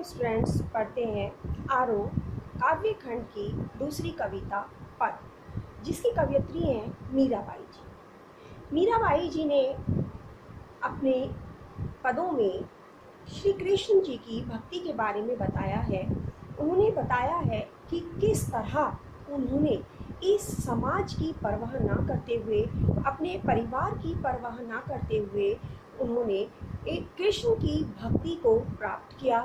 Students पढ़ते हैं आरोह काव्य खंड की दूसरी कविता पद, जिसकी कवयित्री हैं मीराबाई जी। मीराबाई जी ने अपने पदों में श्री कृष्ण जी की भक्ति के बारे में बताया है। उन्होंने बताया है कि किस तरह उन्होंने इस समाज की परवाह ना करते हुए, अपने परिवार की परवाह ना करते हुए उन्होंने एक कृष्ण की भक्ति को प्राप्त किया।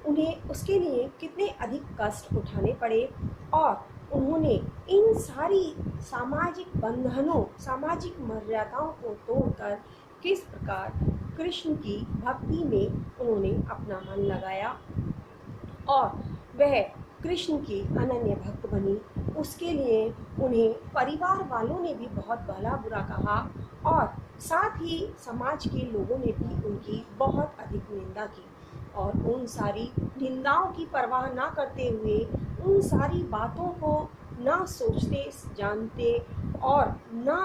उन्हें उसके लिए कितने अधिक कष्ट उठाने पड़े और उन्होंने इन सारी सामाजिक बंधनों, सामाजिक मर्यादाओं को तोड़कर किस प्रकार कृष्ण की भक्ति में उन्होंने अपना मन लगाया और वह कृष्ण की अनन्य भक्त बनी। उसके लिए उन्हें परिवार वालों ने भी बहुत भला बुरा कहा और साथ ही समाज के लोगों ने भी उनकी बहुत अधिक निंदा की। और उन सारी निंदाओं की परवाह ना करते हुए, उन सारी बातों को ना सोचते जानते और ना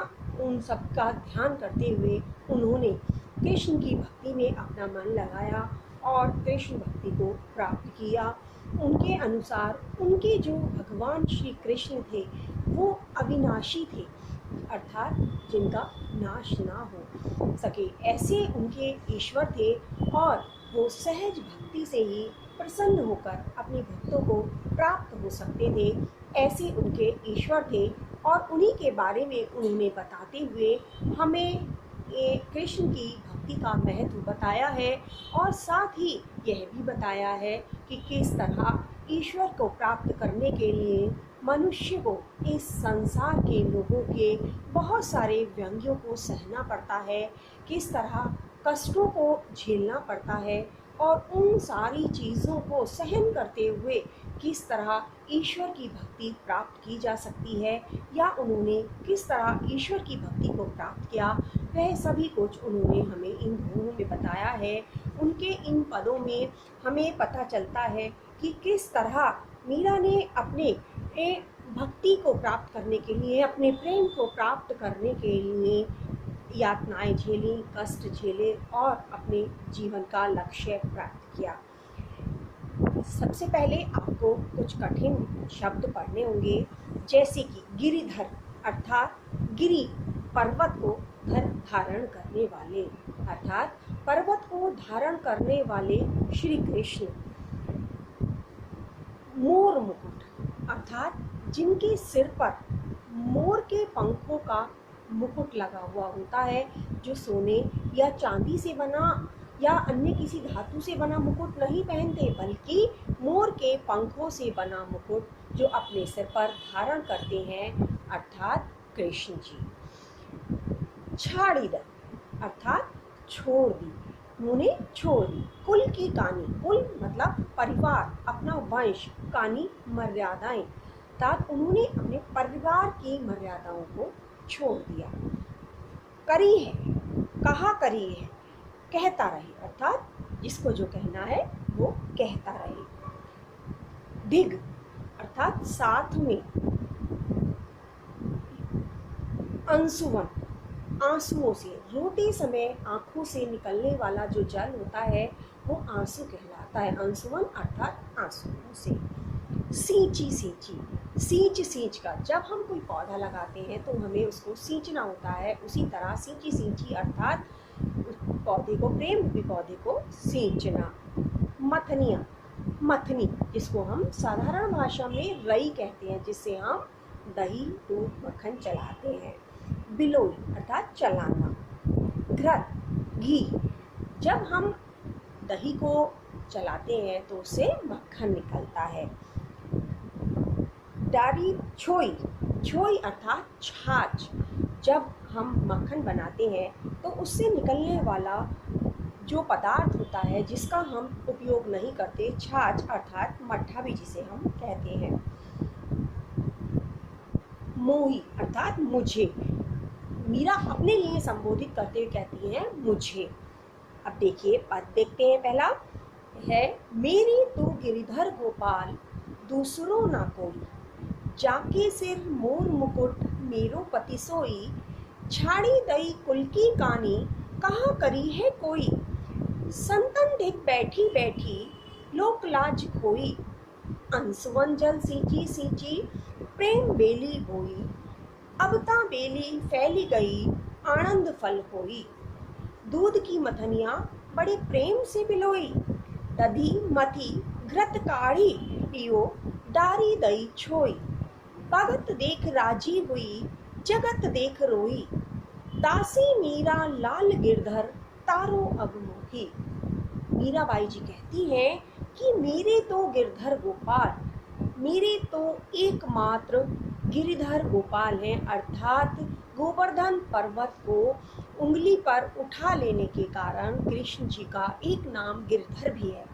उन सब का ध्यान करते हुए उन्होंने कृष्ण की भक्ति में अपना मन लगाया और कृष्ण भक्ति को प्राप्त किया। उनके अनुसार उनके जो भगवान श्री कृष्ण थे वो अविनाशी थे, अर्थात जिनका नाश ना हो सके, ऐसे उनके ईश्वर थे और वो सहज भक्ति से ही प्रसन्न होकर अपने भक्तों को प्राप्त हो सकते थे। ऐसे उनके ईश्वर थे और उन्हीं के बारे में उन्होंने बताते हुए हमें ये कृष्ण की भक्ति का महत्व बताया है और साथ ही यह भी बताया है कि किस तरह ईश्वर को प्राप्त करने के लिए मनुष्य को इस संसार के लोगों के बहुत सारे व्यंग्यों को सहना पड़ता है, किस तरह कष्टों को झेलना पड़ता है और उन सारी चीज़ों को सहन करते हुए किस तरह ईश्वर की भक्ति प्राप्त की जा सकती है या उन्होंने किस तरह ईश्वर की भक्ति को प्राप्त किया, वह सभी कुछ उन्होंने हमें इन दोनों में बताया है। उनके इन पदों में हमें पता चलता है कि किस तरह मीरा ने अपने भक्ति को प्राप्त करने के लिए, अपने प्रेम को प्राप्त करने के लिए यातनाएं झेली, कष्ट झेले और अपने जीवन का लक्ष्य प्राप्त किया। सबसे पहले आपको कुछ कठिन शब्द पढ़ने होंगे, जैसे कि गिरिधर अर्थात गिरि पर्वत को धारण करने वाले, अर्थात पर्वत को धारण करने वाले श्री कृष्ण। मोर मुकुट अर्थात जिनके सिर पर मोर के पंखों का मुकुट लगा हुआ होता है, जो सोने या चांदी से बना या अन्य किसी धातु से बना मुकुट नहीं पहनते, बल्कि मोर के पंखों से बना मुकुट जो अपने सिर पर धारण करते हैं, अर्थात कृष्ण जी। छाड़ी दर अर्थात छोड़ दी, उन्होंने छोड़ दी। कुल की कानी, कुल मतलब परिवार, अपना वंश, कानी मर्यादाएं, अर्थात उन्होंने अपने परिवार की मर्यादाओं को छोड़ दिया। करी है, कहा करी है, कहता रहे, अर्थात जिसको जो कहना है वो कहता रहे। ढिग अर्थात साथ में। अंशुवन आंसुओं से, रोते समय आंखों से निकलने वाला जो जल होता है वो आंसू कहलाता है। अंशुवन अर्थात आंसुओं से। सींची सींची, सींच सींच का, जब हम कोई पौधा लगाते हैं तो हमें उसको सींचना होता है, उसी तरह सींची सींची अर्थात पौधे को, प्रेम रूपी पौधे को सींचना। मथनिया, मथनी जिसको हम साधारण भाषा में रई कहते हैं, जिससे हम दही दूध मक्खन चलाते हैं। बिलोई अर्थात चलाना। घृत घी, जब हम दही को चलाते हैं तो उससे मक्खन निकलता है। डारी छोई, छोई अर्थात छाछ, जब हम मक्खन बनाते हैं तो उससे निकलने वाला जो पदार्थ होता है जिसका हम उपयोग नहीं करते, छाछ अर्थात मट्ठा भी जिसे हम कहते हैं। मोही अर्थात मुझे, मीरा अपने लिए संबोधित करते हुए कहती है मुझे। अब देखिए पद देखते हैं। पहला है मेरी तो गिरिधर गोपाल दूसरों ना कोई, जाके सिर मोर मुकुट मेरो पति सोई, छाड़ी दई कुल की कानी कहा करी है कोई, संतन ढिग बैठी बैठी लोक लाज खोई, अंसुवन जल सींची सींची, प्रेम बेली बोई। अब ता बेली फैली गई, आनंद फल होई। दूध की मथनिया बड़े प्रेम से बिलोई, दधी मथी घृत काढ़ी, पियो डारी दई छोई। भगत देख राजी हुई, जगत देख रोई। दासी मीरा लाल गिरधर, तारो अब मोही। मीराबाई जी कहती हैं कि मेरे तो गिरधर गोपाल, मेरे तो एकमात्र गिरिधर गोपाल हैं, अर्थात गोवर्धन पर्वत को उंगली पर उठा लेने के कारण कृष्ण जी का एक नाम गिरधर भी है।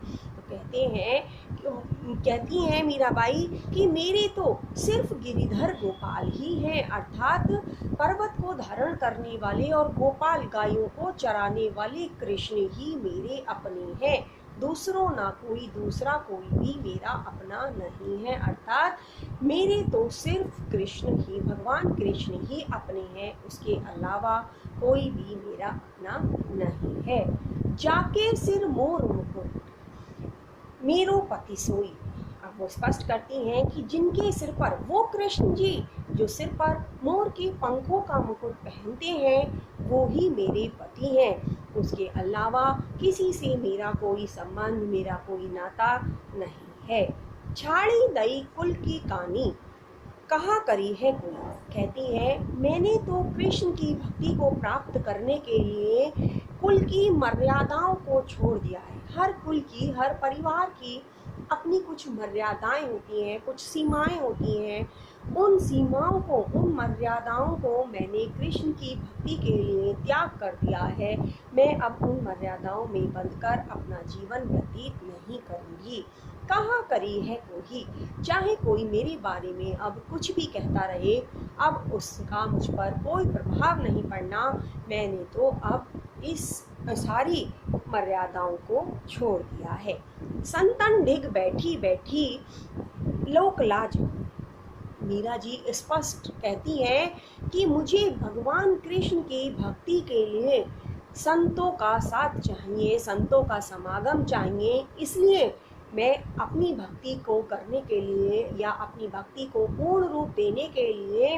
तो कहती हैं मीराबाई कि मेरे तो सिर्फ गिरिधर गोपाल ही हैं, अर्थात पर्वत को धारण करने वाले और गोपाल गायों को चराने वाले कृष्ण ही मेरे अपने हैं। दूसरों ना कोई, दूसरा कोई भी मेरा अपना नहीं है, अर्थात मेरे तो सिर्फ कृष्ण ही, भगवान कृष्ण ही अपने हैं, उसके अलावा कोई भी मेरा अपना नहीं है। जाके सिर मोर मुकुट, मेरो पति सोई। अब वो स्पष्ट करती हैं कि जिनके सिर पर, वो कृष्ण जी जो सिर पर मोर के पंखों का मुकुट पहनते हैं, वो ही मेरे पति हैं। उसके अलावा किसी से मेरा कोई संबंध, मेरा कोई नाता नहीं है। छाड़ी दई कुल की कानी, कहा करी है कोई। कहती है मैंने तो कृष्ण की भक्ति को प्राप्त करने के लिए कुल की मर्यादाओं को छोड़ दिया है। हर कुल की, हर परिवार की अपनी कुछ मर्यादाएं होती हैं, कुछ सीमाएं होती हैं। उन सीमाओं को, उन मर्यादाओं को मैंने कृष्ण की भक्ति के लिए त्याग कर दिया है। मैं अब उन मर्यादाओं में बंधकर अपना जीवन व्यतीत नहीं करूंगी। कहाँ करी है कोई, चाहे कोई मेरे बारे में अब कुछ भी कहता रहे, अब उसका मुझ पर कोई प्रभाव नहीं पड़ना। मैंने तो अब इस सारी मर्यादाओं को छोड़ दिया है। संतन डिग बैठी बैठी, लोक लाज। मीरा जी स्पष्ट कहती हैं कि मुझे भगवान कृष्ण की भक्ति के लिए संतों का साथ चाहिए, संतों का समागम चाहिए। इसलिए मैं अपनी भक्ति को करने के लिए या अपनी भक्ति को पूर्ण रूप देने के लिए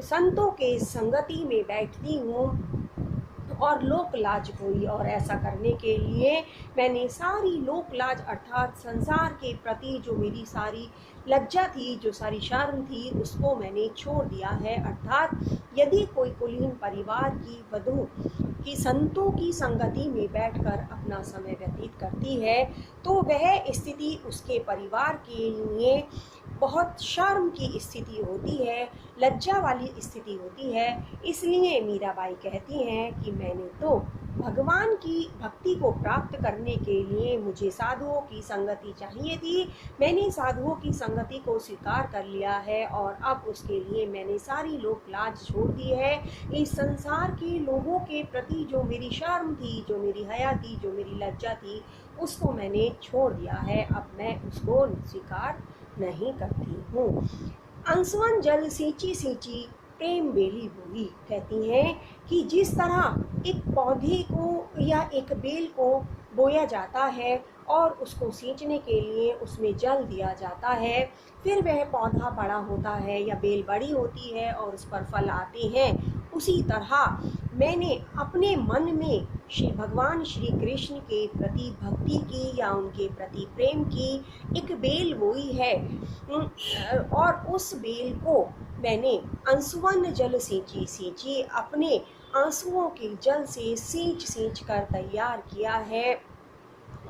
संतों के संगति में बैठती हूँ और लोक लाज हुई। और ऐसा करने के लिए मैंने सारी लोक लाज अर्थात संसार के प्रति जो मेरी सारी लज्जा थी, जो सारी शर्म थी, उसको मैंने छोड़ दिया है। अर्थात यदि कोई कुलीन परिवार की वधू की संतों की संगति में बैठकर अपना समय व्यतीत करती है, तो वह स्थिति उसके परिवार के लिए बहुत शर्म की स्थिति होती है, लज्जा वाली स्थिति होती है। इसलिए मीराबाई कहती हैं कि मैंने तो भगवान की भक्ति को प्राप्त करने के लिए मुझे साधुओं की संगति चाहिए थी। मैंने साधुओं की संगति को स्वीकार कर लिया है और अब उसके लिए मैंने सारी लोक लाज छोड़ दी है। इस संसार के लोगों के प्रति जो मेरी शर्म थी, जो मेरी हया थी, जो मेरी लज्जा थी, उसको मैंने छोड़ दिया है। अब मैं उसको स्वीकार नहीं करती हूँ। अंसुवन जल सींची सींची, प्रेम बेली बोई। कहती हैं कि जिस तरह एक पौधे को या एक बेल को बोया जाता है और उसको सींचने के लिए उसमें जल दिया जाता है, फिर वह पौधा बड़ा होता है या बेल बड़ी होती है और उस पर फल आते हैं, उसी तरह मैंने अपने मन में भगवान श्री कृष्ण के प्रति भक्ति की या उनके प्रति प्रेम की एक बेल बोई है और उस बेल को मैंने अंसुवन जल सींची सींची, अपने आंसुओं के जल से सींच कर तैयार किया है।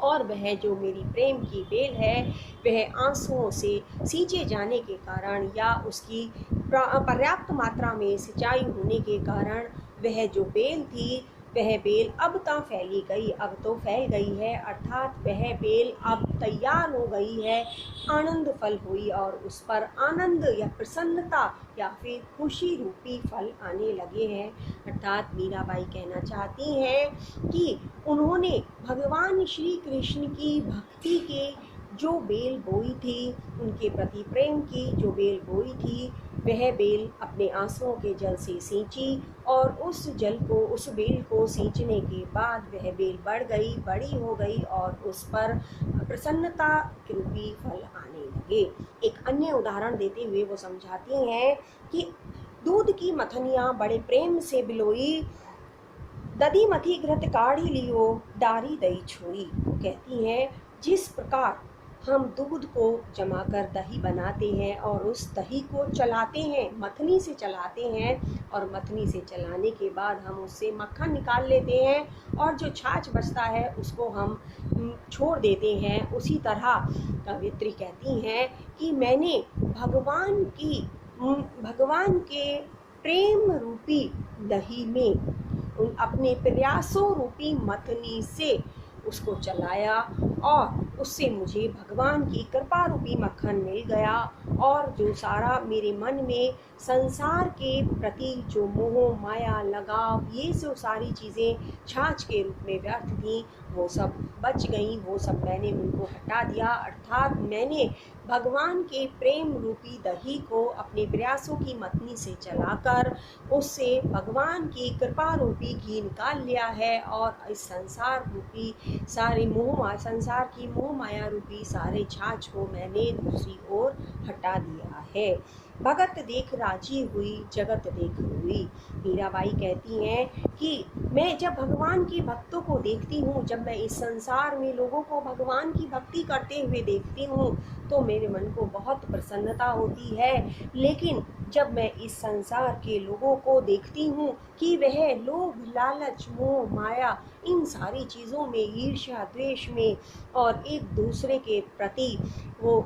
और वह जो मेरी प्रेम की बेल है, वह आंसुओं से सींचे जाने के कारण या उसकी पर्याप्त मात्रा में सिंचाई होने के कारण वह जो बेल थी, वह बेल अब तो फैली गई, अब तो फैल गई है, अर्थात वह बेल अब तैयार हो गई है, आनंद फल हुई और उस पर आनंद या प्रसन्नता या फिर खुशी रूपी फल आने लगे हैं। अर्थात मीराबाई कहना चाहती हैं कि उन्होंने भगवान श्री कृष्ण की भक्ति के जो बेल बोई थी, उनके प्रति प्रेम की जो बेल बोई थी, वह बेल अपने आंसुओं के जल से सींची और उस बेल को सींचने के बाद वह बेल बढ़ गई, बड़ी हो गई और उस पर प्रसन्नता के रूपी फल आने लगे। एक अन्य उदाहरण देते हुए वो समझाती हैं कि दूध की मथनियाँ बड़े प्रेम से बिलोई, दधी मथी घृत काढ़ी लियो, डारी दही छोई। वो कहती हैं जिस प्रकार हम दूध को जमा कर दही बनाते हैं और उस दही को चलाते हैं, मथनी से चलाते हैं, और मथनी से चलाने के बाद हम उससे मक्खन निकाल लेते हैं और जो छाछ बचता है उसको हम छोड़ देते हैं। उसी तरह कवियत्री कहती हैं कि मैंने भगवान के प्रेम रूपी दही में अपने प्रयासों रूपी मथनी से उसको चलाया और उससे मुझे भगवान की कृपा रूपी मक्खन मिल गया, और जो सारा मेरे मन में संसार के प्रति जो मोह माया लगाव ये जो सारी चीज़ें छाछ के रूप में व्यर्थ थीं वो सब बच गईं, वो सब मैंने उनको हटा दिया। अर्थात मैंने भगवान के प्रेम रूपी दही को अपने प्रयासों की मथनी से चलाकर उससे भगवान की कृपा रूपी घी निकाल लिया है और इस संसार रूपी संसार की मोह माया रूपी सारे छाछ को मैंने दूसरी ओर हटा दिया है। भगत देख राजी हुई, जगत देख हुई। मीराबाई कहती हैं कि मैं जब भगवान के भक्तों को देखती हूँ, जब मैं इस संसार में लोगों को भगवान की भक्ति करते हुए देखती हूँ तो मेरे मन को बहुत प्रसन्नता होती है। लेकिन जब मैं इस संसार के लोगों को देखती हूँ कि वह लोभ लालच मोह माया इन सारी चीज़ों में ईर्ष्या द्वेष में और एक दूसरे के प्रति वो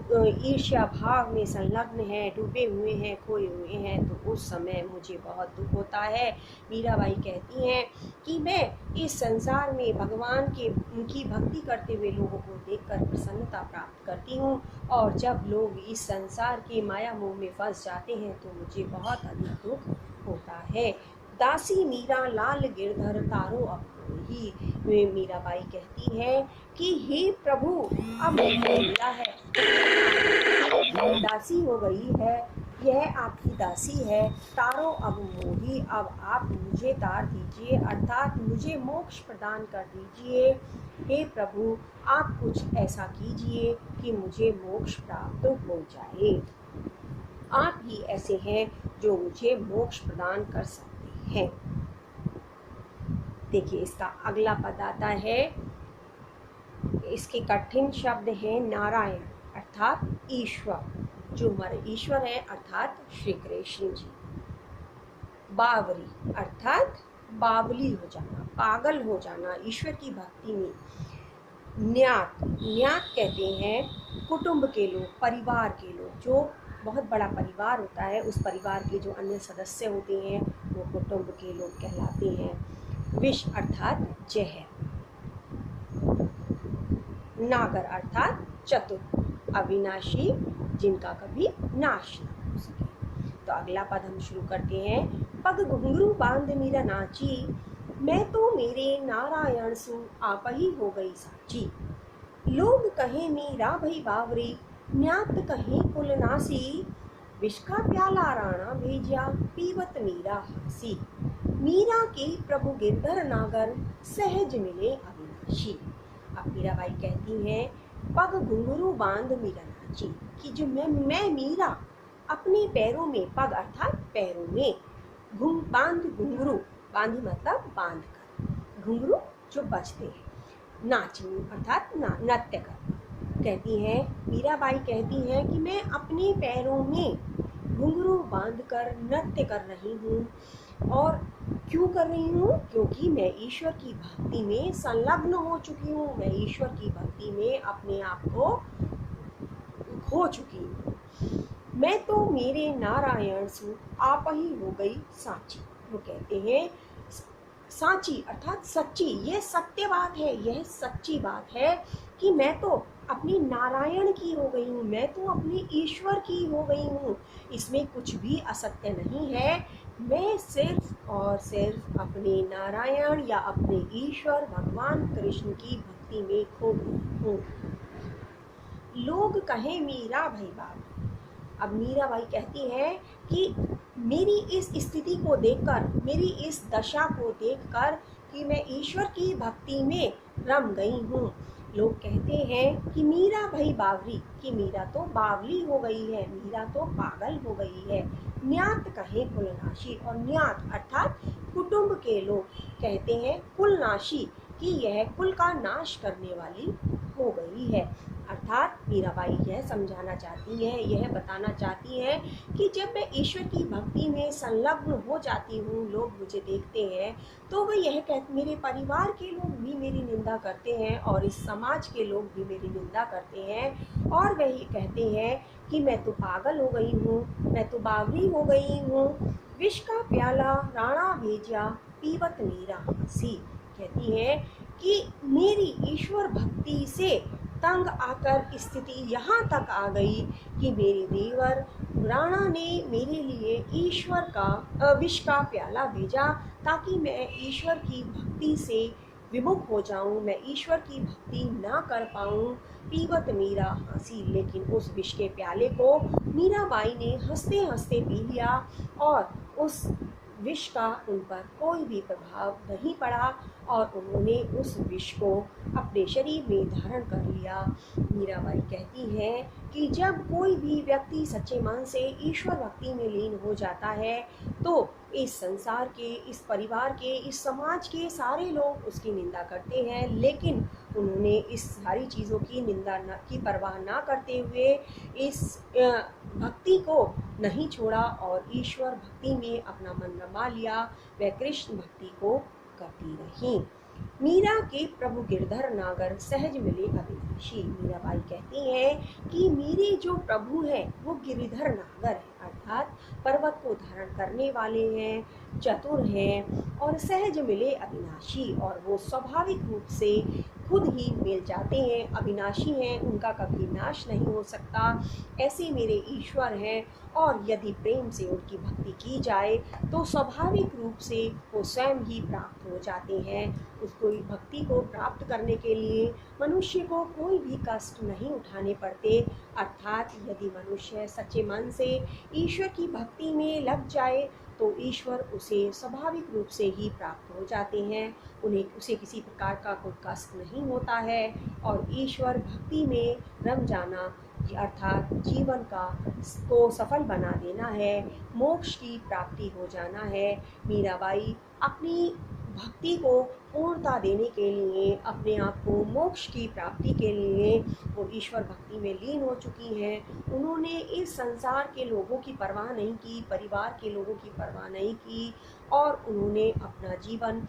ईर्ष्या भाव में संलग्न हैं, डूबे हुए हैं, खोए हुए हैं, तो उस समय मुझे बहुत दुख होता है। मीराबाई कहती हैं कि मैं इस संसार में भगवान के उनकी भक्ति करते हुए लोगों को देखकर प्रसन्नता प्राप्त करती हूँ, और जब लोग इस संसार के माया मोह में फंस जाते हैं तो मुझे बहुत अधिक दुख होता है। दासी मीरा लाल गिरधर तारो अब ही। मीराबाई कहती है कि हे प्रभु, अब मुझे मिला है, दासी हो गई है, यह आपकी दासी है, तारो अब मोही, अब आप मुझे तार दीजिए, अर्थात मुझे मोक्ष प्रदान कर दीजिए। हे प्रभु, आप कुछ ऐसा कीजिए कि मुझे मोक्ष प्राप्त हो जाए। आप ही ऐसे हैं जो मुझे मोक्ष प्रदान कर सकते हैं। देखिए इसका अगला पद आता है, इसके कठिन शब्द हैं नारायण अर्थात ईश्वर, जो हमारे ईश्वर हैं अर्थात श्री कृष्ण जी। बावरी अर्थात बावली हो जाना, पागल हो जाना ईश्वर की भक्ति में। न्यात कहते हैं कुटुंब के लोग, परिवार के लोग, जो बहुत बड़ा परिवार होता है उस परिवार के जो अन्य सदस्य होते हैं वो कुटुंब के लोग कहलाते हैं। विष अर्थात जहर। नागर अर्थात चतुर, अविनाशी, जिनका कभी नाश न हो सके। तो अगला पद हम शुरू करते हैं। पग घुंघरू बांध मीरा नाची, मैं तो मेरे नारायण सु आप ही हो गई साची। लोग कहे मीरा भई बावरी, न्यात कहे कुलनासी, विष का प्याला राणा भेजा, पीवत मीरा हंसी। मीरा के प्रभु गिरधर नागर, सहज मिले अविनाशी। अब मीराबाई कहती हैं पग घुंघरू बांध मीरा नाची, कि जो मैं मीरा अपने पैरों में, पग अर्थात पैरों में, बांध घुंघरू, बांधी मतलब बांध कर, घुंघरू जो बजते हैं, नाचनी अर्थात नृत्य करना। कहती हैं मीराबाई कहती हैं कि मैं अपने पैरों में घुंघरू बांधकर नृत्य कर रही हूँ। और क्यों कर रही हूँ? क्योंकि मैं ईश्वर की भक्ति में संलग्न हो चुकी हूँ, मैं ईश्वर की भक्ति में अपने आप को खो चुकी हूँ। मैं तो मेरे नारायण सु आप ही हो गई साची। वो कहते हैं साची अर्थात सच्ची, यह सत्य बात है, यह सच्ची बात है कि मैं तो अपनी नारायण की हो गई हूँ, मैं तो अपने ईश्वर की हो गई हूँ, इसमें कुछ भी असत्य नहीं है। मैं सिर्फ और सिर्फ अपने नारायण या अपने ईश्वर भगवान कृष्ण की भक्ति में खो गई हूँ। लोग कहें मीरा भई बावरी, अब मीराबाई कहती हैं कि मेरी इस स्थिति को देखकर, मेरी इस दशा को देखकर कि मैं ईश्वर की भक्ति में रम गई हूँ। लोग कहते हैं कि मीरा भई बावरी, कि मीरा तो बावली हो गई है, मीरा तो पागल हो गई है। न्यात कहे कुलनाशी, और न्यात अर्थात कुटुंब के लोग कहते हैं कुलनाशी, कि यह कुल का नाश करने वाली हो गई है। अर्थात मीराबाई यह समझाना चाहती है, यह बताना चाहती है कि जब मैं ईश्वर की भक्ति में संलग्न हो जाती हूँ, लोग मुझे देखते हैं तो वह यह कहते, मेरे परिवार के लोग भी मेरी निंदा करते हैं और इस समाज के लोग भी मेरी निंदा करते हैं, और वही कहते हैं कि मैं तो पागल हो गई हूँ, मैं तो बावरी हो गई हूँ। विष का प्याला राणा भेजा पीवत मीरा हंसी, कहती है कि मेरी ईश्वर भक्ति से तंग आकर स्थिति यहाँ तक आ गई कि मेरे देवर राणा ने मेरे लिए ईश्वर का विष का प्याला भेजा, ताकि मैं ईश्वर की भक्ति से विमुख हो जाऊं, मैं ईश्वर की भक्ति ना कर पाऊं। पीवत मीरा हंसी, लेकिन उस विष के प्याले को मीराबाई ने हंसते हंसते पी लिया और उस विष का उन पर कोई भी प्रभाव नहीं पड़ा और उन्होंने उस विष को अपने शरीर में धारण कर लिया। मीराबाई कहती हैं कि जब कोई भी व्यक्ति सच्चे मन से ईश्वर भक्ति में लीन हो जाता है तो इस संसार के, इस परिवार के, इस समाज के सारे लोग उसकी निंदा करते हैं, लेकिन उन्होंने इस सारी चीज़ों की निंदा की परवाह ना करते हुए इस भक्ति को नहीं छोड़ा और ईश्वर भक्ति में अपना मन रमा लिया। वह कृष्ण भक्ति को करती रही। मीरा के प्रभु गिरधर नागर सहज मिले अविनाशी, मीराबाई कहती हैं कि मेरे जो प्रभु हैं वो गिरिधर नागर है, अर्थात पर्वत को धारण करने वाले हैं, चतुर हैं और सहज मिले अविनाशी, और वो स्वाभाविक रूप से खुद ही मिल जाते हैं, अविनाशी हैं, उनका कभी नाश नहीं हो सकता। ऐसे मेरे ईश्वर हैं और यदि प्रेम से उनकी भक्ति की जाए तो स्वाभाविक रूप से वो स्वयं ही प्राप्त हो जाते हैं। उसको भक्ति को प्राप्त करने के लिए मनुष्य को कोई भी कष्ट नहीं उठाने पड़ते, अर्थात यदि मनुष्य सच्चे मन से ईश्वर की भक्ति में लग जाए तो ईश्वर उसे स्वाभाविक रूप से ही प्राप्त हो जाते हैं, उसे किसी प्रकार का कोई कष्ट नहीं होता है और ईश्वर भक्ति में रम जाना अर्थात जीवन को सफल बना देना है, मोक्ष की प्राप्ति हो जाना है। मीराबाई अपनी भक्ति को पूर्णता देने के लिए, अपने आप को मोक्ष की प्राप्ति के लिए वो ईश्वर भक्ति में लीन हो चुकी हैं। उन्होंने इस संसार के लोगों की परवाह नहीं की, परिवार के लोगों की परवाह नहीं की और उन्होंने अपना जीवन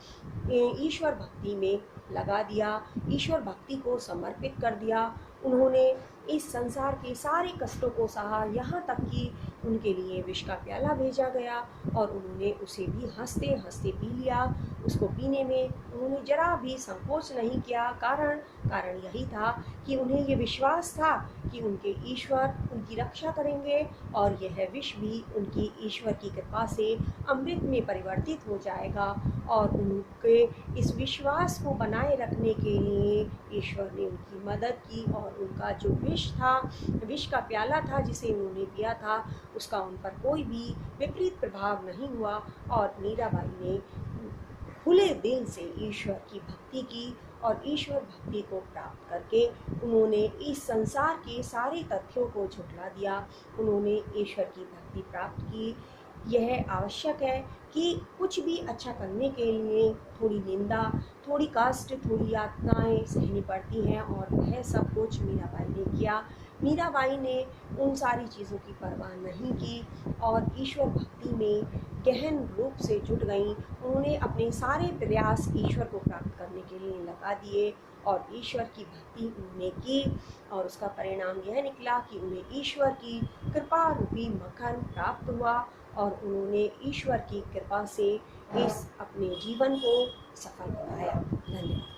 ईश्वर भक्ति में लगा दिया, ईश्वर भक्ति को समर्पित कर दिया। उन्होंने इस संसार के सारे कष्टों को सहा, यहाँ तक कि उनके लिए विष का प्याला भेजा गया और उन्होंने उसे भी हंसते हंसते पी लिया। उसको पीने में उन्होंने जरा भी संकोच नहीं किया। कारण यही था कि उन्हें ये विश्वास था कि उनके ईश्वर उनकी रक्षा करेंगे और यह विष भी उनकी ईश्वर की कृपा से अमृत में परिवर्तित हो जाएगा। और उनके इस विश्वास को बनाए रखने के लिए ईश्वर ने उनकी मदद की और उनका जो विष था, विष का प्याला था जिसे उन्होंने पिया था, उसका उन पर कोई भी विपरीत प्रभाव नहीं हुआ और मीराबाई ने खुले दिल से ईश्वर की भक्ति की और ईश्वर भक्ति को प्राप्त करके उन्होंने इस संसार के सारे तथ्यों को झुठला दिया, उन्होंने ईश्वर की भक्ति प्राप्त की। यह आवश्यक है कि कुछ भी अच्छा करने के लिए थोड़ी निंदा, थोड़ी कष्ट, थोड़ी यातनाएं सहनी पड़ती हैं और वह सब कुछ मीराबाई ने किया। मीराबाई ने उन सारी चीज़ों की परवाह नहीं की और ईश्वर भक्ति में गहन रूप से जुट गईं। उन्होंने अपने सारे प्रयास ईश्वर को प्राप्त करने के लिए लगा दिए और ईश्वर की भक्ति उन्होंने की और उसका परिणाम यह निकला कि उन्हें ईश्वर की कृपा रूपी मक्खन प्राप्त हुआ और उन्होंने ईश्वर की कृपा से इस अपने जीवन को सफल बनाया। धन्यवाद।